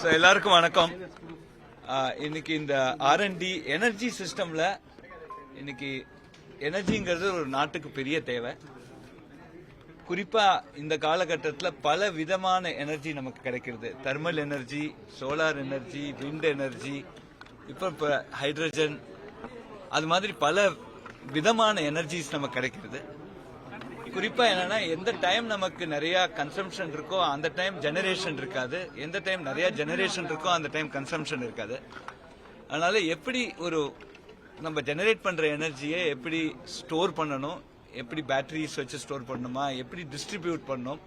So எல்லாருக்கும் வணக்கம். இன்னைக்கு இந்த ஆர்என்டி எனர்ஜி சிஸ்டம்ல இன்னைக்கு எனர்ஜிங்கிறது ஒரு நாட்டுக்கு பெரிய தேவை. குறிப்பா இந்த காலகட்டத்தில் பல விதமான எனர்ஜி நமக்கு கிடைக்கிறது. Thermal energy, solar energy, wind energy, இப்போ ஹைட்ரஜன், அது மாதிரி பல விதமான எனர்ஜிஸ் நமக்கு கிடைக்கிறது. குறிப்பா என்னன்னா, எந்த டைம் நமக்கு நிறைய கன்சம்ஷன் இருக்கோ அந்த டைம் ஜெனரேஷன் இருக்காது, எந்த டைம் நிறைய ஜெனரேஷன் இருக்கோ அந்த டைம் கன்சம்ஷன் இருக்காது. அதனால எப்படி ஒரு நம்ம ஜெனரேட் பண்ற எனர்ஜியை எப்படி ஸ்டோர் பண்ணணும், எப்படி பேட்டரிஸ் வச்சு ஸ்டோர் பண்ணணுமா, எப்படி டிஸ்ட்ரிபியூட் பண்ணணும்,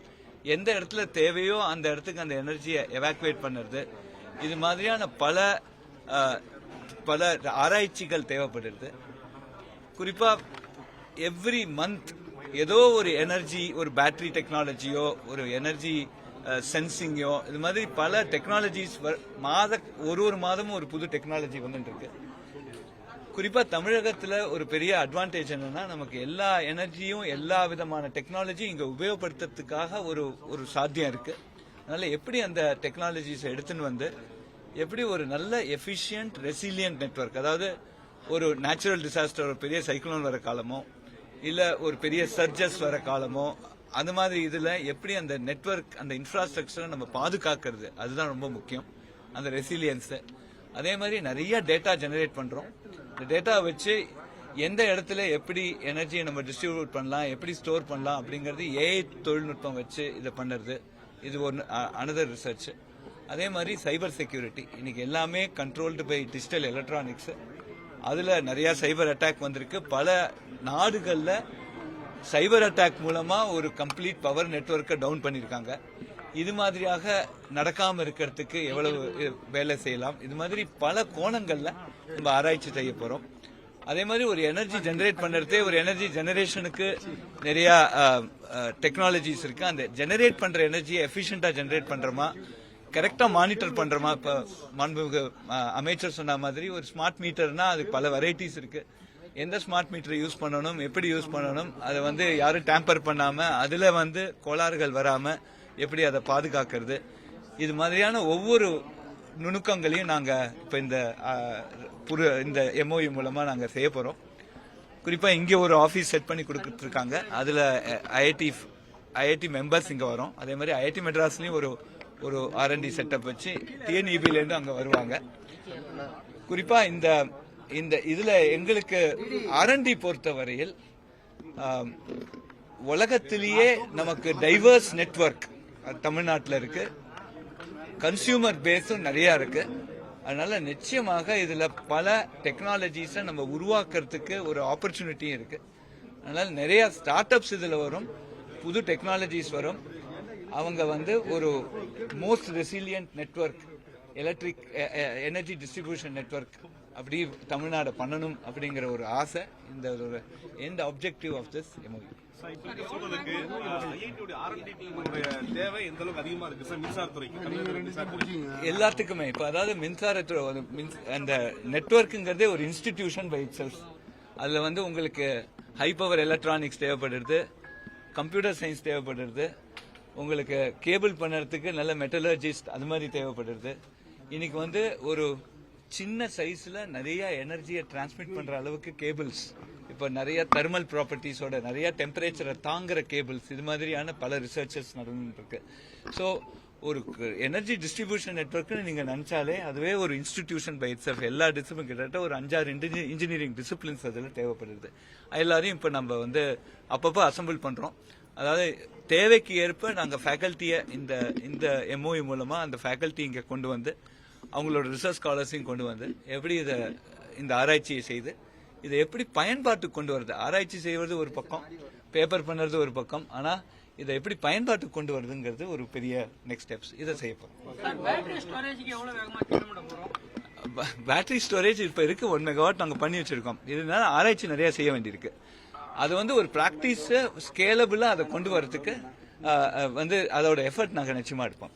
எந்த இடத்துல தேவையோ அந்த இடத்துக்கு அந்த எனர்ஜியை எவாக்குவேட் பண்ணுறது, இது மாதிரியான பல ஆராய்ச்சிகள் தேவைப்படுது. குறிப்பா எவ்ரி மந்த் ஏதோ ஒரு எனர்ஜி, ஒரு பேட்டரி டெக்னாலஜியோ, ஒரு எனர்ஜி சென்சிங்கோ, இது மாதிரி பல டெக்னாலஜிஸ் ஒரு மாதமும் ஒரு புது டெக்னாலஜி வந்துட்டு இருக்கு. குறிப்பா தமிழகத்தில் ஒரு பெரிய அட்வான்டேஜ் என்னன்னா, நமக்கு எல்லா எனர்ஜியும் எல்லா விதமான டெக்னாலஜியும் இங்க உபயோகப்படுத்துறதுக்காக ஒரு சாத்தியம் இருக்கு. அதனால எப்படி அந்த டெக்னாலஜிஸ் எடுத்துன்னு வந்து எப்படி ஒரு நல்ல எஃபிஷியன்ட் ரெசிலியன்ட் நெட்வொர்க், அதாவது ஒரு நேச்சுரல் டிசாஸ்டர், ஒரு பெரிய சைக்ளோன் வர காலமோ இல்ல ஒரு பெரிய சர்ஜஸ் வர காலமோ, அந்த மாதிரி இதுல எப்படி அந்த நெட்வொர்க், அந்த இன்ஃப்ராஸ்ட்ரக்சரை நம்ம பாதுகாக்கிறது, அதுதான் ரொம்ப முக்கியம், அந்த ரெசிலியன்ஸ். அதே மாதிரி நிறைய டேட்டா ஜெனரேட் பண்றோம். இந்த டேட்டா வச்சு எந்த இடத்துல எப்படி எனர்ஜியை நம்ம டிஸ்ட்ரிபியூட் பண்ணலாம், எப்படி ஸ்டோர் பண்ணலாம் அப்படிங்கிறது ஏஐ தொழில்நுட்பம் வச்சு இதை பண்ணுறது. இது ஒரு அனதர் ரிசர்ச். அதே மாதிரி சைபர் செக்யூரிட்டி, இன்னைக்கு எல்லாமே கண்ட்ரோல்டு பை டிஜிட்டல் எலக்ட்ரானிக்ஸ். அதுல நிறைய சைபர் அட்டாக் வந்திருக்கு. பல நாடுகள்ல சைபர் அட்டாக் மூலமா ஒரு கம்ப்ளீட் பவர் நெட்வொர்க்கை டவுன் பண்ணிருக்காங்க. இது மாதிரியாக நடக்காம இருக்கிறதுக்கு எவ்வளவு வேலை செய்யலாம், இது மாதிரி பல கோணங்கள்ல நம்ம ஆராய்ச்சி செய்ய போறோம். அதே மாதிரி ஒரு எனர்ஜி ஜெனரேட் பண்றதே, ஒரு எனர்ஜி ஜெனரேஷனுக்கு நிறைய டெக்னாலஜிஸ் இருக்கு. அந்த ஜெனரேட் பண்ற எனர்ஜியை எஃபிஷியன்டா ஜெனரேட் பண்றோமா, கரெக்டா மானிட்டர் பண்றோமா. இப்ப மாண்புமிகு அமைச்சர் சொன்ன மாதிரி ஒரு ஸ்மார்ட் மீட்டர்னா அதுக்கு பல வெரைட்டிஸ் இருக்கு. எந்த ஸ்மார்ட் மீட்டரை யூஸ் பண்ணணும், எப்படி யூஸ் பண்ணணும், அதை யாரும் டேம்பர் பண்ணாம அதுல கோளாறுகள் வராம எப்படி அதை பாதுகாக்கிறது, இது மாதிரியான ஒவ்வொரு நுணுக்கங்களையும் நாங்க இப்ப இந்த எம்ஓயு மூலமா நாங்க செய்ய போறோம். குறிப்பா இங்க ஒரு ஆபீஸ் செட் பண்ணி கொடுத்துட்டு இருக்காங்க. அதுல ஐஐடி மெம்பர்ஸ் இங்க வரும். அதே மாதிரி ஐஐடி மெட்ராஸ்லயும் ஒரு ஆர்என்டி செட்டப் வச்சு டிஎன்இபில இருந்து அங்க வருவாங்க. குறிப்பா இந்த இதுல எங்களுக்கு ஆர்என்டி பொறுத்த வரையில் உலகத்திலேயே நமக்கு டைவர்ஸ் நெட்வொர்க் தமிழ்நாட்டில் இருக்கு, கன்சியூமர் பேஸும் நிறைய இருக்கு. அதனால நிச்சயமாக இதுல பல டெக்னாலஜிஸை நம்ம உருவாக்குறதுக்கு ஒரு ஆப்பர்ச்சுனிட்டியும் இருக்கு. அதனால நிறைய ஸ்டார்ட் அப்ஸ் இதுல வரும், புது டெக்னாலஜிஸ் வரும். அவங்க ஒரு most resilient network, electric energy distribution network அப்படி தமிழ்நாடு பண்ணணும் அப்படிங்கிற ஒரு ஆசை, இந்த ஒரு end objective of this MOU. எல்லாத்துக்குமே இப்ப அதாவது மின்சாரத்துறை அந்த நெட்வொர்க்குங்கிறதே ஒரு இன்ஸ்டிடியூஷன் பை இட்செல்ஃப். அதுல உங்களுக்கு ஹை பவர் எலக்ட்ரானிக்ஸ் தேவைப்படுறது, கம்ப்யூட்டர் சயின்ஸ் தேவைப்படுறது, உங்களுக்கு கேபிள் பண்ணுறதுக்கு நல்ல மெட்டலர்ஜிஸ்ட் அது மாதிரி தேவைப்படுறது. இன்னைக்கு ஒரு சின்ன சைஸ்ல நிறைய எனர்ஜியை டிரான்ஸ்மிட் பண்ற அளவுக்கு கேபிள்ஸ், இப்போ நிறைய தெர்மல் ப்ராப்பர்ட்டிஸோட நிறைய டெம்பரேச்சரை தாங்குற கேபிள்ஸ், இது மாதிரியான பல ரிசர்ச்சஸ் நடந்துட்டு இருக்கு. ஸோ ஒரு எனர்ஜி டிஸ்ட்ரிபியூஷன் நெட்வொர்க்னு நீங்க நினைச்சாலே அதுவே ஒரு இன்ஸ்டிடியூஷன் பை இட்செல்ஃப். எல்லா டிசிப்ளின் கிட்டத்தட்ட ஒரு 5-6 இன்ஜினியரிங் டிசிப்ளின்ஸ் அதில் தேவைப்படுது. எல்லாரையும் இப்போ நம்ம அப்பப்போ அசம்பிள் பண்றோம். அதாவது தேவைக்கு ஏற்ப நாங்கள் ஃபேக்கல்ட்டியை இந்த எம்ஓயு மூலமா அந்த ஃபேக்கல்ட்டி இங்கே கொண்டு வந்து அவங்களோட ரிசர்ச் ஸ்காலர்ஸையும் கொண்டு வந்து எப்படி இந்த ஆராய்ச்சியை செய்து இதை எப்படி பயன்பாட்டுக்கு கொண்டு வருது. ஆராய்ச்சி செய்வது ஒரு பக்கம், பேப்பர் பண்ணுறது ஒரு பக்கம், ஆனால் இதை எப்படி பயன்பாட்டுக்கு கொண்டு வருதுங்கிறது ஒரு பெரிய நெக்ஸ்ட் ஸ்டெப்ஸ். இதை செய்ய போறோம். பேட்டரி ஸ்டோரேஜ் இப்போ இருக்கு 1 மெகாவாட் நாங்கள் பண்ணி வச்சிருக்கோம். இதனால ஆராய்ச்சி நிறைய செய்ய வேண்டியிருக்கு. அது ஒரு பிராக்டிஸ் ஸ்கேலபிளா அதை கொண்டு வரதுக்கு அதோட எஃபர்ட் நாங்கள் நிச்சயமா எடுப்போம்.